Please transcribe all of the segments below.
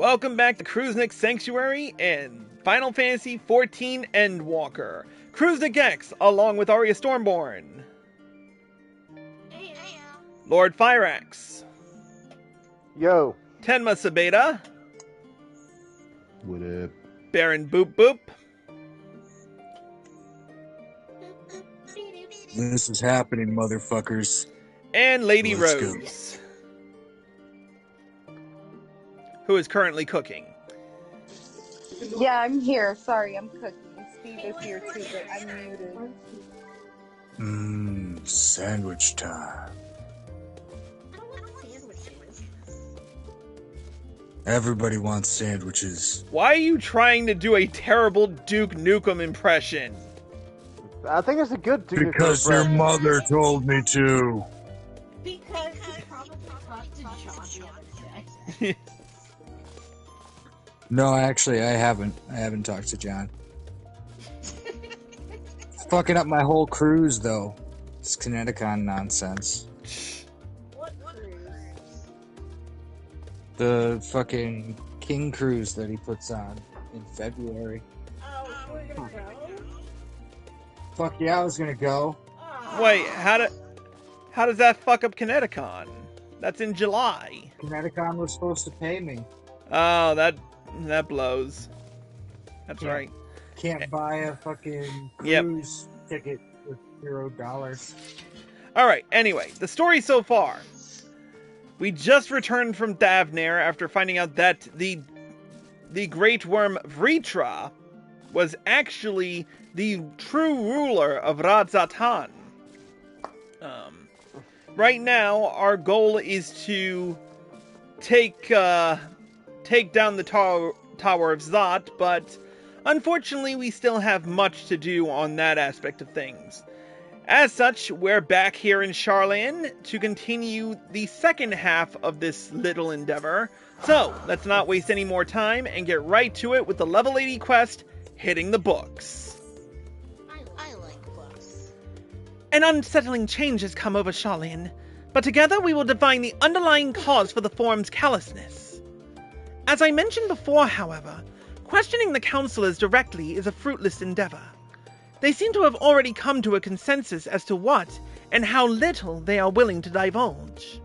Welcome back to Kruznik's Sanctuary and Final Fantasy XIV Endwalker. Kruznik X, along with Arya Stormborn. Hey. Lord Fyrax. Yo. Tenma Sabeda. What up? Baron Boop Boop. This is happening, motherfuckers. And Lady Let's Rose. Who is currently cooking. Yeah, I'm here. Sorry, I'm cooking. Steve is here too, but I'm muted. Sandwich time. Everybody wants sandwiches. Why are you trying to do a terrible Duke Nukem impression? I think it's a good Because your mother told me to. Because you probably talked to John the other day. No, actually, I haven't. I haven't talked to John. Fucking up my whole cruise, though. It's Kineticon nonsense. What cruise? The fucking King cruise that he puts on in February. Oh, we're gonna go? Fuck yeah, I was gonna go. Oh. Wait, how does that fuck up Kineticon? That's in July. Kineticon was supposed to pay me. Oh, that blows. That's Yeah. right. Can't buy a fucking Yep. cruise ticket with $0. Alright, anyway, the story so far. We just returned from Davnir after finding out that the great worm Vritra was actually the true ruler of Radzatan. Right now, our goal is to take down the Tower of Zot, but unfortunately we still have much to do on that aspect of things. As such, we're back here in Sharlayan to continue the second half of this little endeavor. So, let's not waste any more time and get right to it with the level 80 quest, Hitting the Books. I like books. An unsettling change has come over Sharlayan, but together we will define the underlying cause for the form's callousness. As I mentioned before, however, questioning the councillors directly is a fruitless endeavor. They seem to have already come to a consensus as to what and how little they are willing to divulge.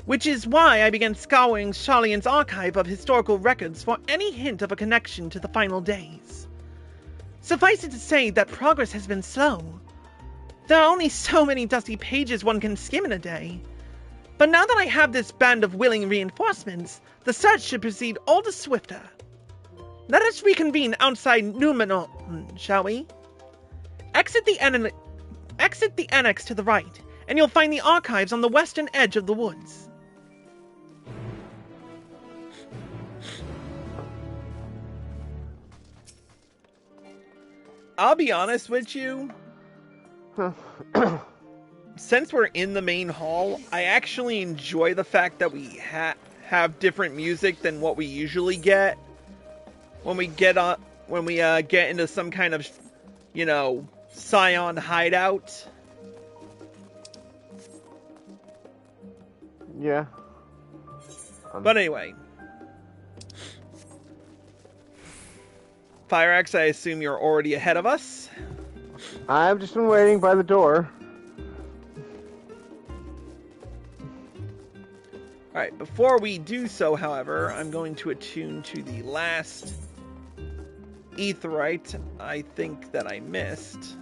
Which is why I began scouring Sharlayan's archive of historical records for any hint of a connection to the final days. Suffice it to say that progress has been slow. There are only so many dusty pages one can skim in a day. But now that I have this band of willing reinforcements, the search should proceed all the swifter. Let us reconvene outside Numenor, shall we? Exit the annex to the right, and you'll find the archives on the western edge of the woods. I'll be honest with you. Since we're in the main hall, I actually enjoy the fact that we have different music than what we usually get when we get into some kind of, Scion hideout. Yeah. But anyway. Fyrax, I assume you're already ahead of us. I've just been waiting by the door. Alright, before we do so, however, I'm going to attune to the last Aetheryte I think that I missed.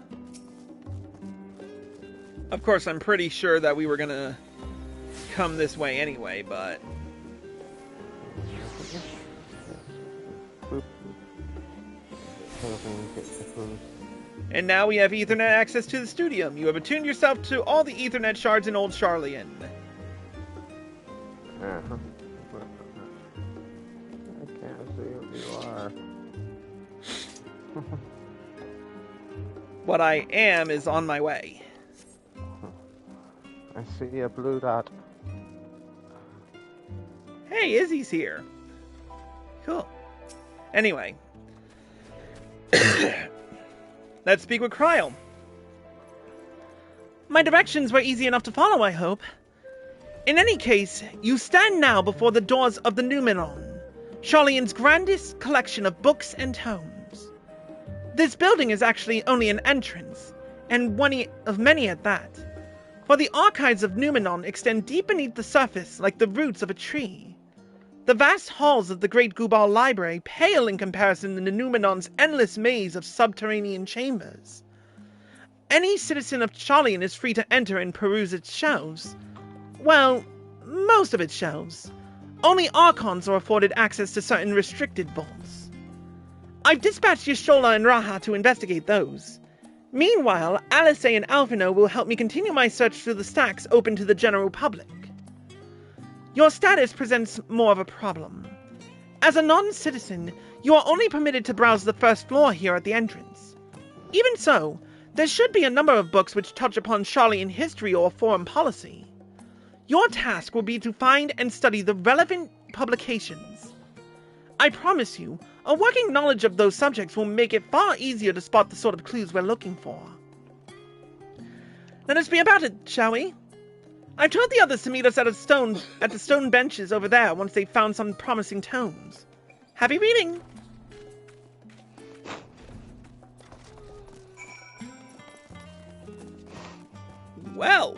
Of course, I'm pretty sure that we were gonna come this way anyway, but... And now we have Ethernet access to the Studium. You have attuned yourself to all the Ethernet shards in Old Sharlayan. Uh-huh. I can't see what you are. What I am is on my way. I see a blue dot. Hey, Izzy's here. Cool. Anyway. Let's speak with Krile. My directions were easy enough to follow, I hope. In any case, you stand now before the doors of the Numenor. Sharlayan's grandest collection of books and tomes. This building is actually only an entrance, and one of many at that, for the archives of Numenon extend deep beneath the surface like the roots of a tree. The vast halls of the Great Gubal Library pale in comparison to Numenon's endless maze of subterranean chambers. Any citizen of Sharlayan is free to enter and peruse its shelves. Well, most of its shelves. Only Archons are afforded access to certain restricted vaults. I've dispatched Yashola and Raha to investigate those. Meanwhile, Alice and Alphino will help me continue my search through the stacks open to the general public. Your status presents more of a problem. As a non-citizen, you are only permitted to browse the first floor here at the entrance. Even so, there should be a number of books which touch upon Sharlayan history or foreign policy. Your task will be to find and study the relevant publications. I promise you, a working knowledge of those subjects will make it far easier to spot the sort of clues we're looking for. Let us be about it, shall we? I've told the others to meet us at the stone benches over there once they've found some promising tomes. Happy reading! Well.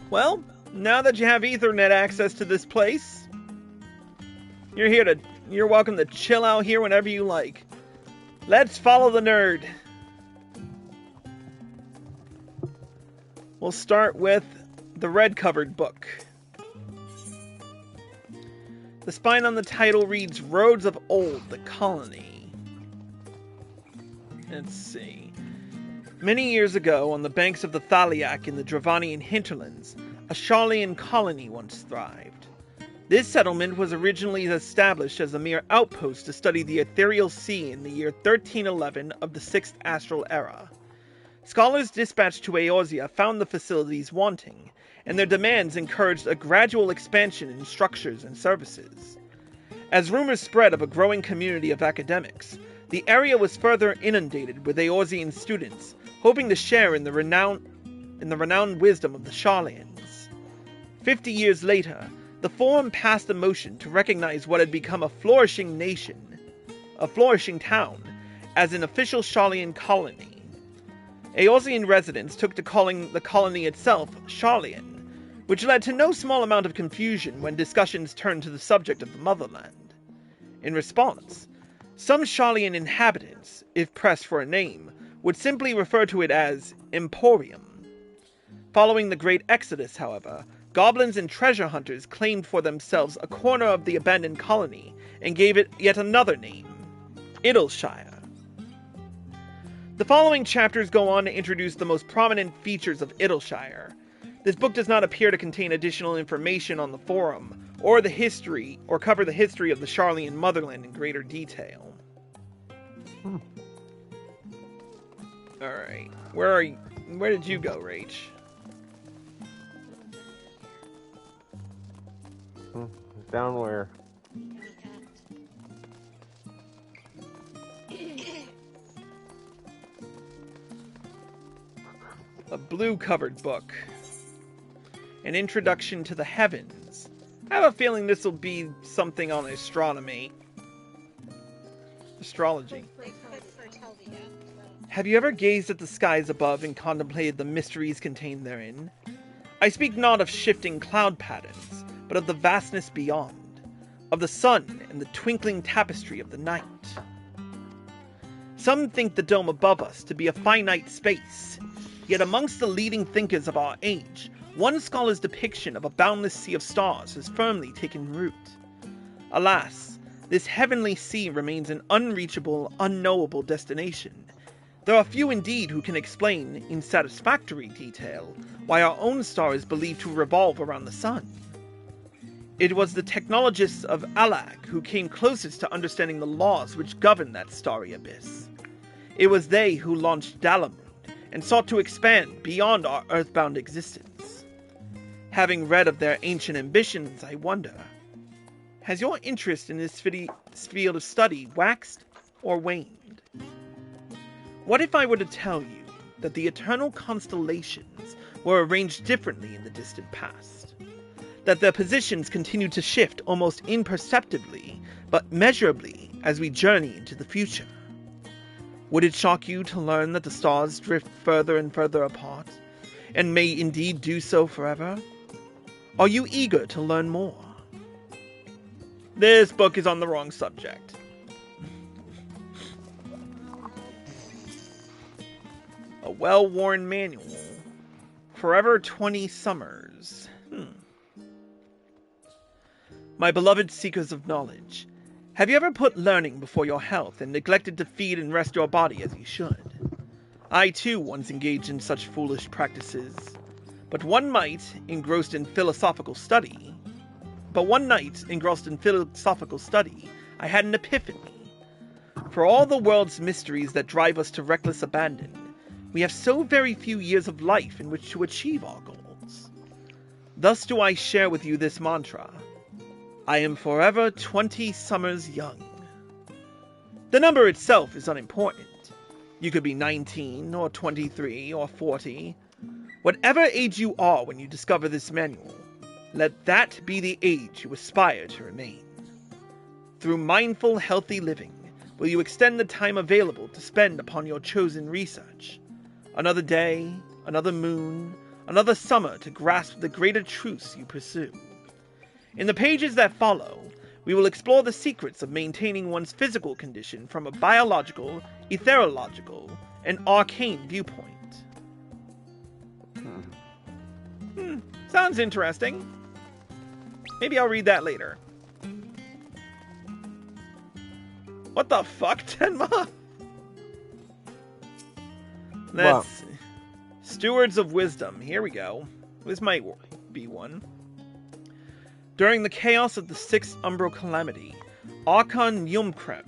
Well, now that you have Ethernet access to this place, you're welcome to chill out here whenever you like. Let's follow the nerd. We'll start with the red-covered book. The spine on the title reads, Roads of Old, the Colony. Let's see. Many years ago, on the banks of the Thaliak in the Dravanian hinterlands, a Sharlayan colony once thrived. This settlement was originally established as a mere outpost to study the ethereal sea in the year 1311 of the 6th Astral Era. Scholars dispatched to Eorzea found the facilities wanting, and their demands encouraged a gradual expansion in structures and services. As rumors spread of a growing community of academics, the area was further inundated with Eorzean students, hoping to share in the renowned wisdom of the Sharlayans. 50 years later, the Forum passed a motion to recognize what had become a flourishing town, as an official Sharlayan colony. Eorzean residents took to calling the colony itself Sharlayan, which led to no small amount of confusion when discussions turned to the subject of the motherland. In response, some Sharlayan inhabitants, if pressed for a name, would simply refer to it as Emporium. Following the Great Exodus, however, goblins and treasure hunters claimed for themselves a corner of the abandoned colony and gave it yet another name, Idleshire. The following chapters go on to introduce the most prominent features of Idleshire. This book does not appear to contain additional information on the Forum, or cover the history of the Sharlayan motherland in greater detail. Alright, where did you go, Rach? Down where? A blue-covered book. An Introduction to the Heavens. I have a feeling this will be something on astronomy. Astrology. Have you ever gazed at the skies above and contemplated the mysteries contained therein? I speak not of shifting cloud patterns, but of the vastness beyond, of the sun and the twinkling tapestry of the night. Some think the dome above us to be a finite space, yet amongst the leading thinkers of our age, one scholar's depiction of a boundless sea of stars has firmly taken root. Alas, this heavenly sea remains an unreachable, unknowable destination. There are few indeed who can explain, in satisfactory detail, why our own star is believed to revolve around the sun. It was the technologists of Alag who came closest to understanding the laws which govern that starry abyss. It was they who launched Dalamud and sought to expand beyond our earthbound existence. Having read of their ancient ambitions, I wonder, has your interest in this field of study waxed or waned? What if I were to tell you that the eternal constellations were arranged differently in the distant past, that their positions continue to shift almost imperceptibly, but measurably as we journey into the future. Would it shock you to learn that the stars drift further and further apart, and may indeed do so forever? Are you eager to learn more? This book is on the wrong subject. A well-worn manual. Forever 20 Summers. My beloved seekers of knowledge, have you ever put learning before your health and neglected to feed and rest your body as you should? I too once engaged in such foolish practices. But one night, engrossed in philosophical study, I had an epiphany. For all the world's mysteries that drive us to reckless abandon, we have so very few years of life in which to achieve our goals. Thus do I share with you this mantra: I am forever 20 summers young. The number itself is unimportant. You could be 19, or 23, or 40. Whatever age you are when you discover this manual, let that be the age you aspire to remain. Through mindful, healthy living, will you extend the time available to spend upon your chosen research. Another day, another moon, another summer to grasp the greater truths you pursue. In the pages that follow, we will explore the secrets of maintaining one's physical condition from a biological, ethereological, and arcane viewpoint. Sounds interesting. Maybe I'll read that later. What the fuck, Tenma? That's Stewards of Wisdom. Here we go. This might be one. During the chaos of the Sixth Umbral Calamity, Archon Yumkrem,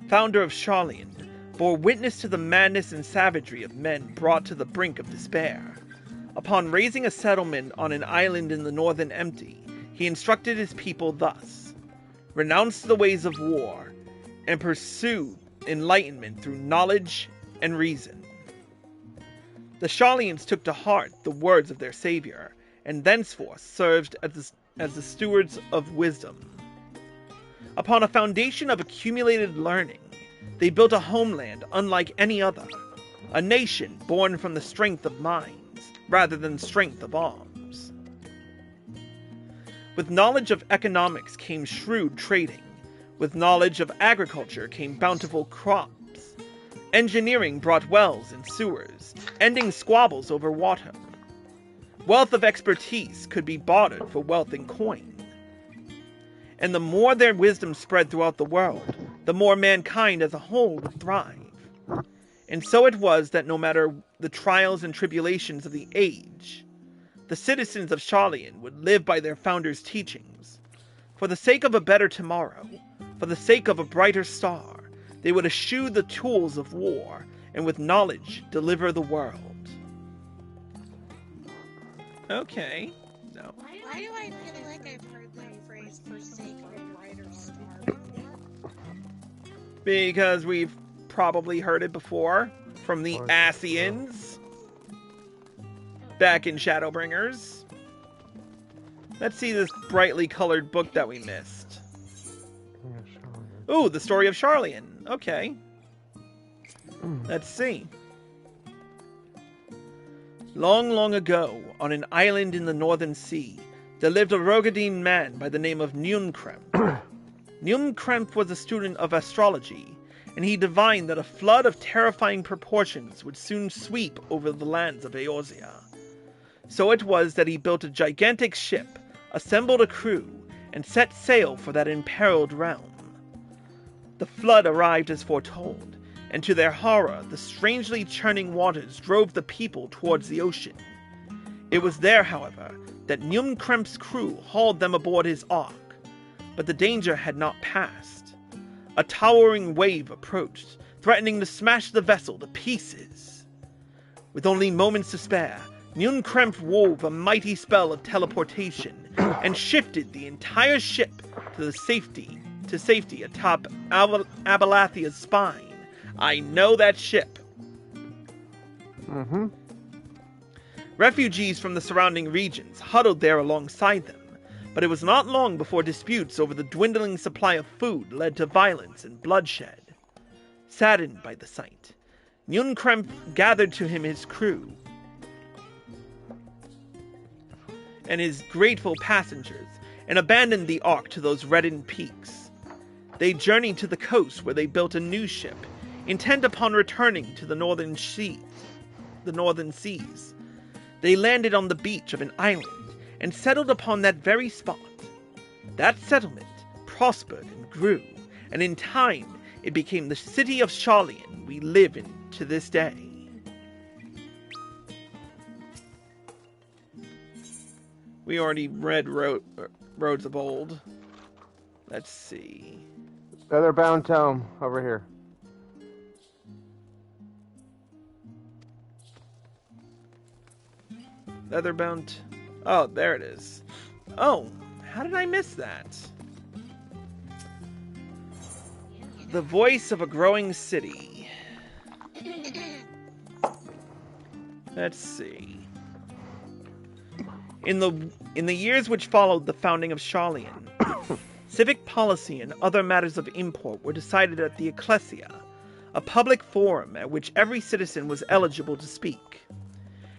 founder of Sharlayan, bore witness to the madness and savagery of men brought to the brink of despair. Upon raising a settlement on an island in the Northern Empty, he instructed his people thus: renounce the ways of war, and pursue enlightenment through knowledge and reason. The Sharlayans took to heart the words of their savior, and thenceforth served as the stewards of wisdom. Upon a foundation of accumulated learning, they built a homeland unlike any other, a nation born from the strength of minds, rather than strength of arms. With knowledge of economics came shrewd trading. With knowledge of agriculture came bountiful crops. Engineering brought wells and sewers, ending squabbles over water. Wealth of expertise could be bartered for wealth in coin. And the more their wisdom spread throughout the world, the more mankind as a whole would thrive. And so it was that no matter the trials and tribulations of the age, the citizens of Sharlayan would live by their founder's teachings. For the sake of a better tomorrow, for the sake of a brighter star, they would eschew the tools of war, and with knowledge deliver the world. Okay. No. Why do I feel like I've heard that phrase for sake of a brighter star? Because we've probably heard it before from the Asians back in Shadowbringers. Let's see this brightly colored book that we missed. Ooh, the story of Sharlayan. Okay. Let's see. Long, long ago, on an island in the Northern Sea, there lived a Rogadine man by the name of Nunkremp. Nunkremp was a student of astrology, and he divined that a flood of terrifying proportions would soon sweep over the lands of Eorzea. So it was that he built a gigantic ship, assembled a crew, and set sail for that imperiled realm. The flood arrived as foretold, and to their horror, the strangely churning waters drove the people towards the ocean. It was there, however, that Nunkremp's crew hauled them aboard his ark, but the danger had not passed. A towering wave approached, threatening to smash the vessel to pieces. With only moments to spare, Nunkremp wove a mighty spell of teleportation and shifted the entire ship to safety atop Abalathia's spine. I know that ship. Mm-hmm. Refugees from the surrounding regions huddled there alongside them, but it was not long before disputes over the dwindling supply of food led to violence and bloodshed. Saddened by the sight, Yunkremp gathered to him his crew and his grateful passengers and abandoned the Ark to those reddened peaks. They journeyed to the coast where they built a new ship, intent upon returning to the northern seas. They landed on the beach of an island and settled upon that very spot. That settlement prospered and grew, and in time it became the city of Sharlayan we live in to this day. We already read Roads of Old. Let's see. Featherbound Tome, over here. Leatherbound. Oh, there it is. Oh, how did I miss that? The voice of a growing city. Let's see. In the years which followed the founding of Sharlayan, civic policy and other matters of import were decided at the Ecclesia, a public forum at which every citizen was eligible to speak.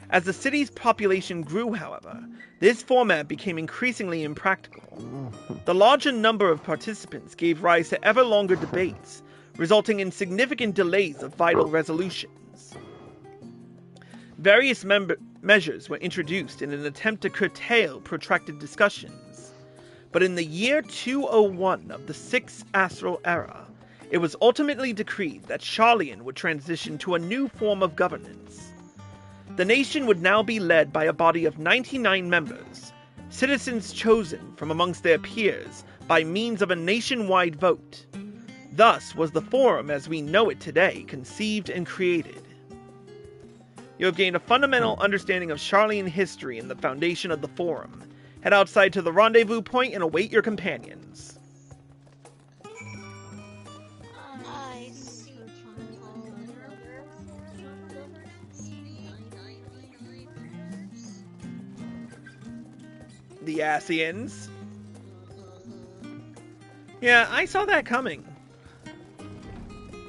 As the city's population grew, however, this format became increasingly impractical. The larger number of participants gave rise to ever longer debates, resulting in significant delays of vital resolutions. Various measures were introduced in an attempt to curtail protracted discussions. But in the year 201 of the 6th Astral Era, it was ultimately decreed that Sharlayan would transition to a new form of governance. The nation would now be led by a body of 99 members, citizens chosen from amongst their peers by means of a nationwide vote. Thus was the Forum as we know it today conceived and created. You have gained a fundamental understanding of Sharlayan history and the foundation of the Forum. Head outside to the rendezvous point and await your companions. I see. The Asians. Yeah, I saw that coming.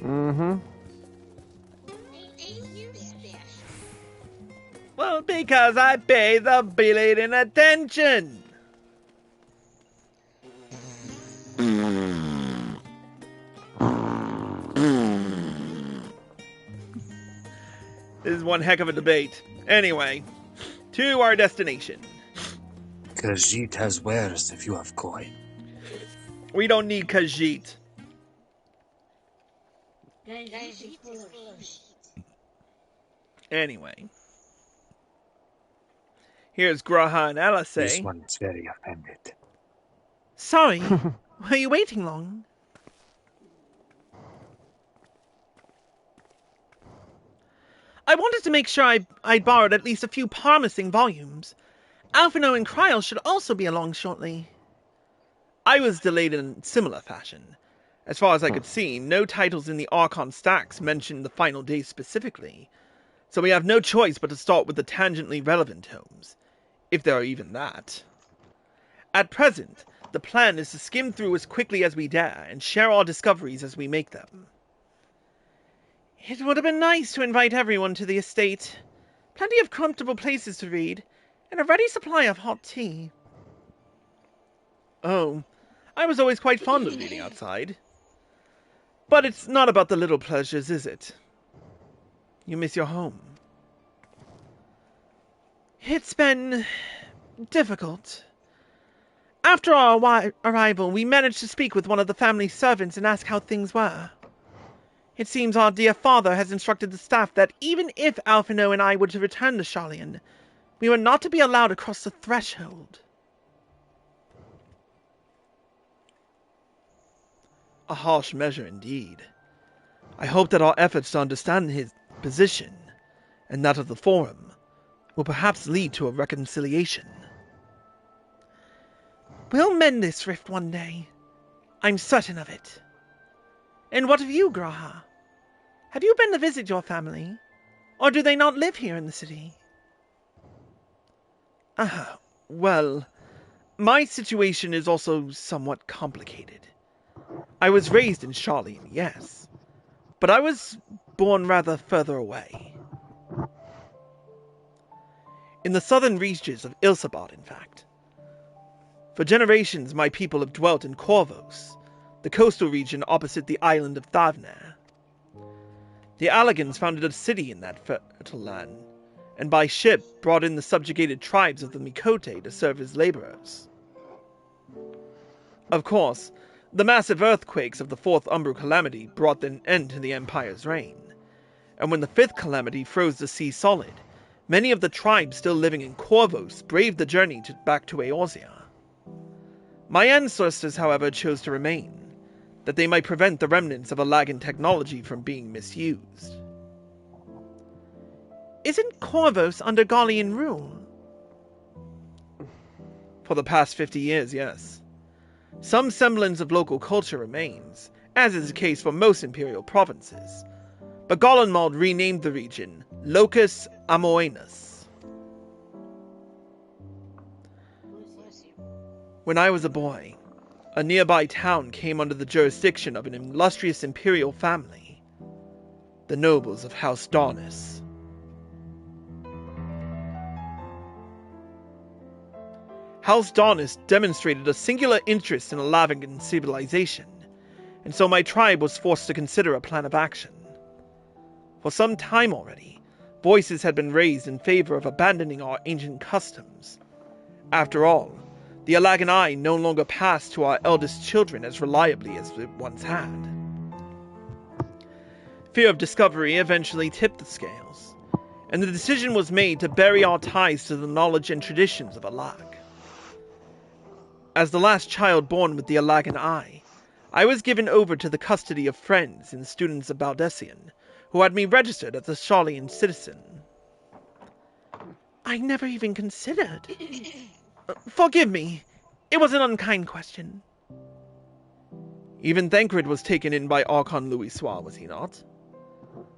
Mm-hmm. Ain't you special? Well, because I pay the belated attention. This is one heck of a debate. Anyway, to our destination. Khajiit has wares if you have coin. We don't need Khajiit. Guys, it's full of shit. Anyway. Here's Graha and Alice. This one's very offended. Sorry, were you waiting long? I wanted to make sure I borrowed at least a few promising volumes. Alphino and Krile should also be along shortly. I was delayed in similar fashion. As far as I could see, no titles in the Archon stacks mentioned the final day specifically, so we have no choice but to start with the tangentially relevant tomes, if there are even that. At present, the plan is to skim through as quickly as we dare and share our discoveries as we make them. It would have been nice to invite everyone to the estate. Plenty of comfortable places to read, and a ready supply of hot tea. Oh, I was always quite fond of reading outside. But it's not about the little pleasures, is it? You miss your home. It's been difficult. After our arrival, we managed to speak with one of the family servants and ask how things were. It seems our dear father has instructed the staff that even if Alphino and I were to return to Sharlayan, we were not to be allowed across the threshold. A harsh measure indeed. I hope that our efforts to understand his position, and that of the Forum, will perhaps lead to a reconciliation. We'll mend this rift one day. I'm certain of it. And what of you, Graha? Have you been to visit your family? Or do they not live here in the city? Ah, well, my situation is also somewhat complicated. I was raised in Charlene, yes, but I was born rather further away. In the southern reaches of Ilsabad, in fact. For generations my people have dwelt in Corvos, the coastal region opposite the island of Thavner. The Allegans founded a city in that fertile land, and by ship brought in the subjugated tribes of the Mikote to serve as laborers. Of course, the massive earthquakes of the Fourth Umbral Calamity brought an end to the Empire's reign, and when the Fifth Calamity froze the sea solid, many of the tribes still living in Corvos braved the journey back to Eorzea. My ancestors, however, chose to remain, that they might prevent the remnants of Allagan technology from being misused. Isn't Corvos under Gallian rule? For the past 50 years, yes. Some semblance of local culture remains, as is the case for most imperial provinces, but Gollenmald renamed the region Locus Amoenus. When I was a boy, a nearby town came under the jurisdiction of an illustrious imperial family, the nobles of House Darnus. House Darnus demonstrated a singular interest in Allagan civilization, and so my tribe was forced to consider a plan of action. For some time already, voices had been raised in favor of abandoning our ancient customs. After all, the Allagan Eye no longer passed to our eldest children as reliably as it once had. Fear of discovery eventually tipped the scales, and the decision was made to bury our ties to the knowledge and traditions of Allag. As the last child born with the Allagan Eye, I was given over to the custody of friends and students of Baldessian, who had me registered as a Charlian citizen. I never even considered. Forgive me, it was an unkind question. Even Thancred was taken in by Archon Louis Soir, was he not?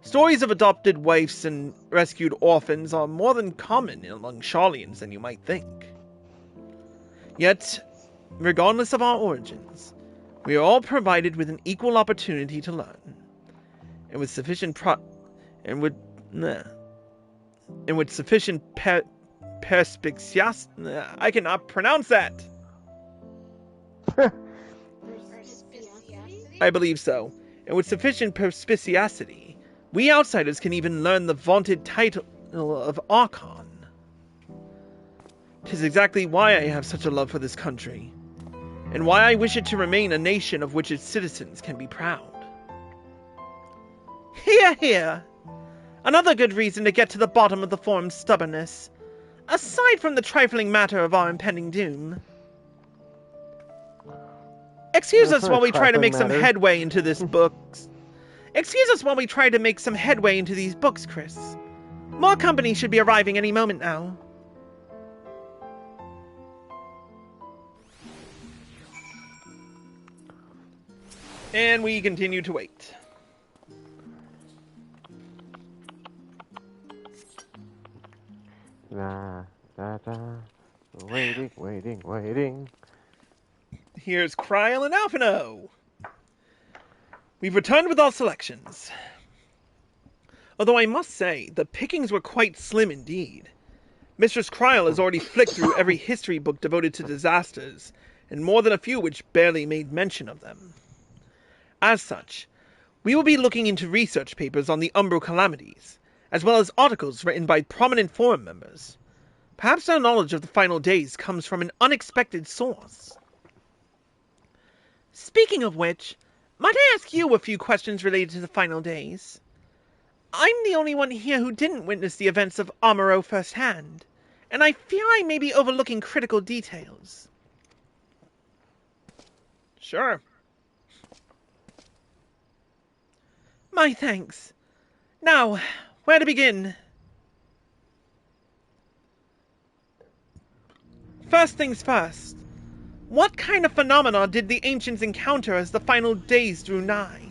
Stories of adopted wives and rescued orphans are more than common among Charlians than you might think. Yet, regardless of our origins, we are all provided with an equal opportunity to learn, and with sufficient perspicacious. I cannot pronounce that. I believe so. And with sufficient perspicacity, we outsiders can even learn the vaunted title of Archon. 'Tis exactly why I have such a love for this country, and why I wish it to remain a nation of which its citizens can be proud. Hear, hear! Another good reason to get to the bottom of the form's stubbornness, aside from the trifling matter of our impending doom. Excuse us while we try to make some headway into this books. Excuse us while we try to make some headway into these books, Chris. More company should be arriving any moment now. And we continue to wait. Waiting. Here's Krile and Alphino. We've returned with our selections. Although I must say, the pickings were quite slim indeed. Mistress Krile has already flicked through every history book devoted to disasters, and more than a few which barely made mention of them. As such, we will be looking into research papers on the Umbral Calamities, as well as articles written by prominent forum members. Perhaps our knowledge of the final days comes from an unexpected source. Speaking of which, might I ask you a few questions related to the final days? I'm the only one here who didn't witness the events of Amuro firsthand, and I fear I may be overlooking critical details. Sure. My thanks. Now, where to begin? First things first. What kind of phenomena did the ancients encounter as the final days drew nigh?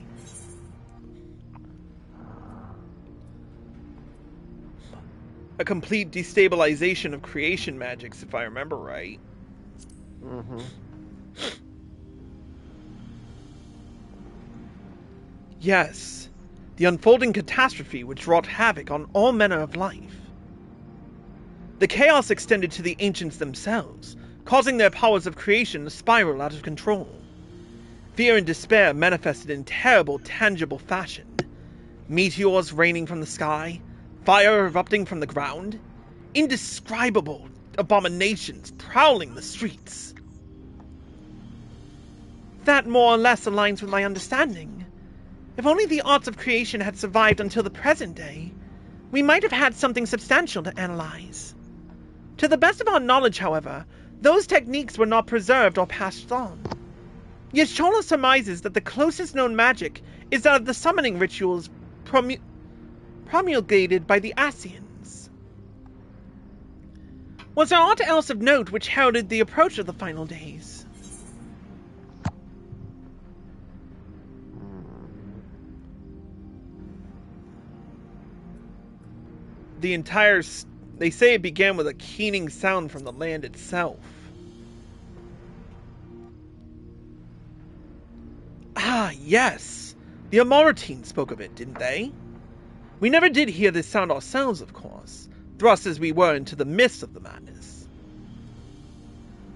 a complete destabilization of creation magics, if I remember right. Mm-hmm. Yes, the unfolding catastrophe which wrought havoc on all manner of life. The chaos extended to the ancients themselves, causing their powers of creation to spiral out of control. Fear and despair manifested in terrible, tangible fashion. Meteors raining from the sky, fire erupting from the ground, indescribable abominations prowling the streets. That more or less aligns with my understanding. If only the arts of creation had survived until the present day, we might have had something substantial to analyze. To the best of our knowledge, however, those techniques were not preserved or passed on. Yet Shola surmises that the closest known magic is that of the summoning rituals promulgated by the Asians. Was there aught else of note which heralded the approach of the final days? They say it began with a keening sound from the land itself. Ah, yes. The Amoritines spoke of it, didn't they? We never did hear this sound ourselves, of course, thrust as we were into the midst of the madness.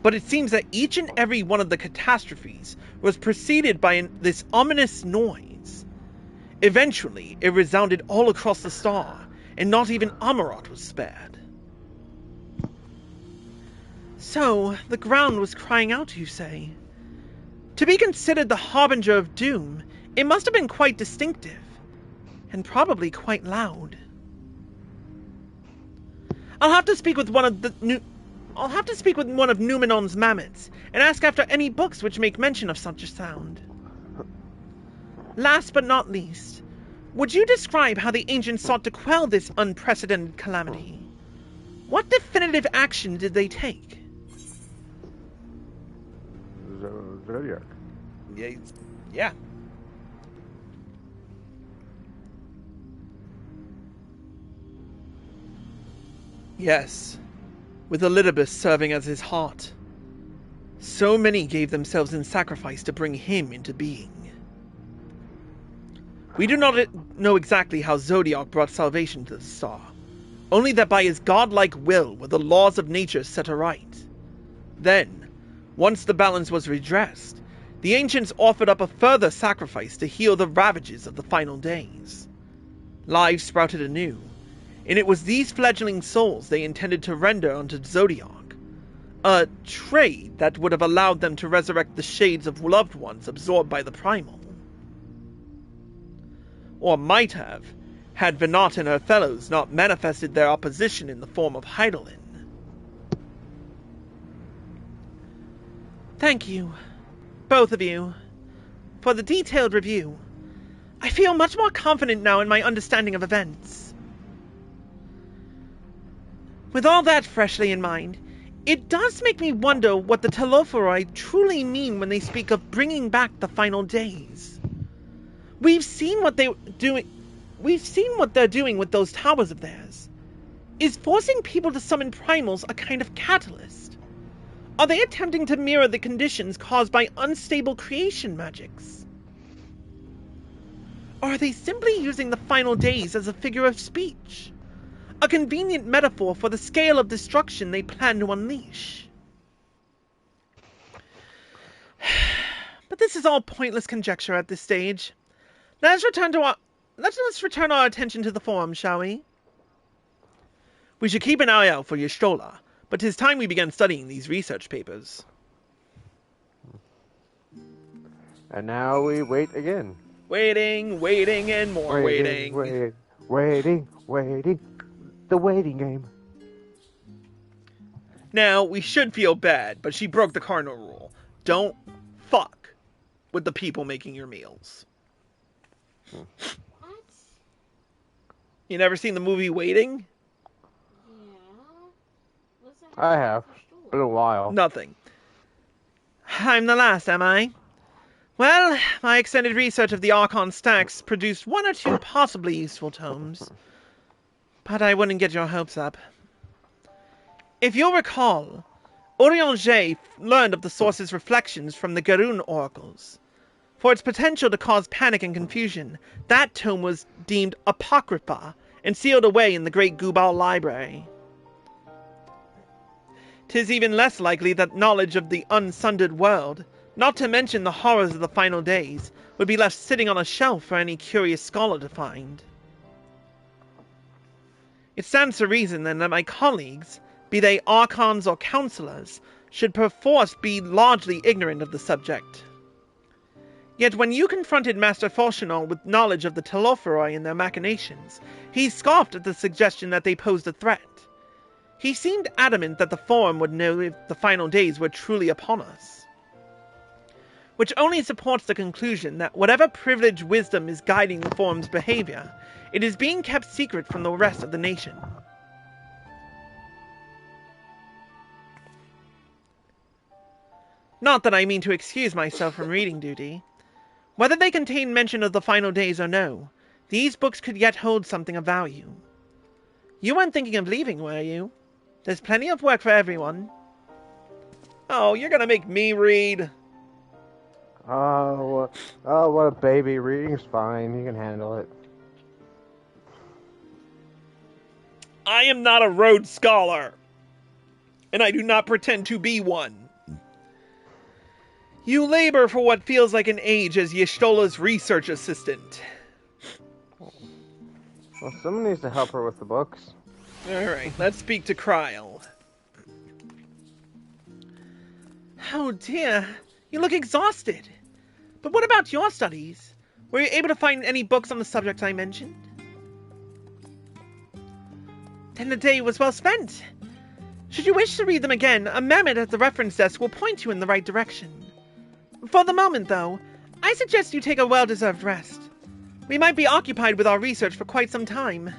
But it seems that each and every one of the catastrophes was preceded by this ominous noise. Eventually, it resounded all across the star, and not even Amarat was spared. So, the ground was crying out, you say? To be considered the harbinger of doom, it must have been quite distinctive, and probably quite loud. I'll have to speak with one of Numenon's mammoths, and ask after any books which make mention of such a sound. Last but not least, would you describe how the ancients sought to quell this unprecedented calamity? What definitive action did they take? Zodiac. Yeah. Yes, with Elidibus serving as his heart. So many gave themselves in sacrifice to bring him into being. We do not know exactly how Zodiac brought salvation to the star, only that by his godlike will were the laws of nature set aright. Then, once the balance was redressed, the ancients offered up a further sacrifice to heal the ravages of the final days. Lives sprouted anew, and it was these fledgling souls they intended to render unto Zodiac, a trade that would have allowed them to resurrect the shades of loved ones absorbed by the primal. Or might have, had Venat and her fellows not manifested their opposition in the form of Heidelin. Thank you, both of you, for the detailed review. I feel much more confident now in my understanding of events. With all that freshly in mind, it does make me wonder what the Telophoroi truly mean when they speak of bringing back the final days. We've seen what they're doing with those towers of theirs. Is forcing people to summon primals a kind of catalyst? Are they attempting to mirror the conditions caused by unstable creation magics? Or are they simply using the final days as a figure of speech? A convenient metaphor for the scale of destruction they plan to unleash? But this is all pointless conjecture at this stage. Let's return our attention to the forum, shall we? We should keep an eye out for Y'shtola, but 'tis time we began studying these research papers. And now we wait again. Waiting, and more waiting. Waiting. The waiting game. Now, we should feel bad, but she broke the cardinal rule. Don't fuck with the people making your meals. What? You never seen the movie Waiting? Yeah. What's that I have. Been a while. Nothing. I'm the last, am I? Well, my extended research of the Archon stacks produced one or two possibly useful tomes. But I wouldn't get your hopes up. If you'll recall, Orianger learned of the source's reflections from the Garun oracles. For its potential to cause panic and confusion, that tome was deemed apocrypha and sealed away in the Great Gubal Library. 'Tis even less likely that knowledge of the unsundered world, not to mention the horrors of the final days, would be left sitting on a shelf for any curious scholar to find. It stands to reason then that my colleagues, be they archons or counselors, should perforce be largely ignorant of the subject. Yet when you confronted Master Falchinol with knowledge of the Telophoroi and their machinations, he scoffed at the suggestion that they posed a threat. He seemed adamant that the Forum would know if the final days were truly upon us. Which only supports the conclusion that whatever privileged wisdom is guiding the Forum's behavior, it is being kept secret from the rest of the nation. Not that I mean to excuse myself from reading duty. Whether they contain mention of the final days or no, these books could yet hold something of value. You weren't thinking of leaving, were you? There's plenty of work for everyone. Oh, you're gonna make me read. Oh, what a baby. Reading's fine. You can handle it. I am not a Rhodes Scholar, and I do not pretend to be one. You labor for what feels like an age as Y'shtola's research assistant. Well, someone needs to help her with the books. Alright, let's speak to Krile. Oh dear, you look exhausted. But what about your studies? Were you able to find any books on the subject I mentioned? Then the day was well spent. Should you wish to read them again, a Mehmet at the reference desk will point you in the right direction. For the moment, though, I suggest you take a well-deserved rest. We might be occupied with our research for quite some time.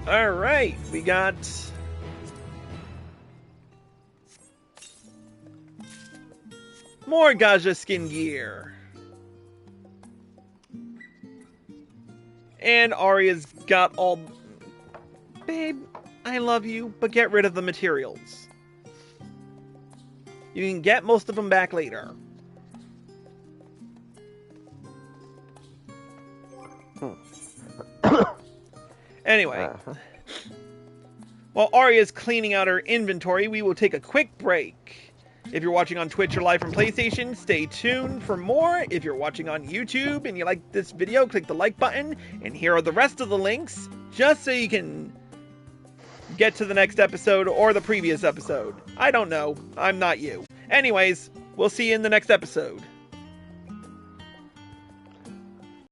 Alright, we got... more Gaja skin gear. And Arya's got all... Babe, I love you, but get rid of the materials. You can get most of them back later. Anyway, while Arya's cleaning out her inventory, we will take a quick break. If you're watching on Twitch or live from PlayStation, stay tuned for more. If you're watching on YouTube and you like this video, click the like button. And here are the rest of the links, just so you can get to the next episode or the previous episode. I don't know. I'm not you. Anyways, we'll see you in the next episode.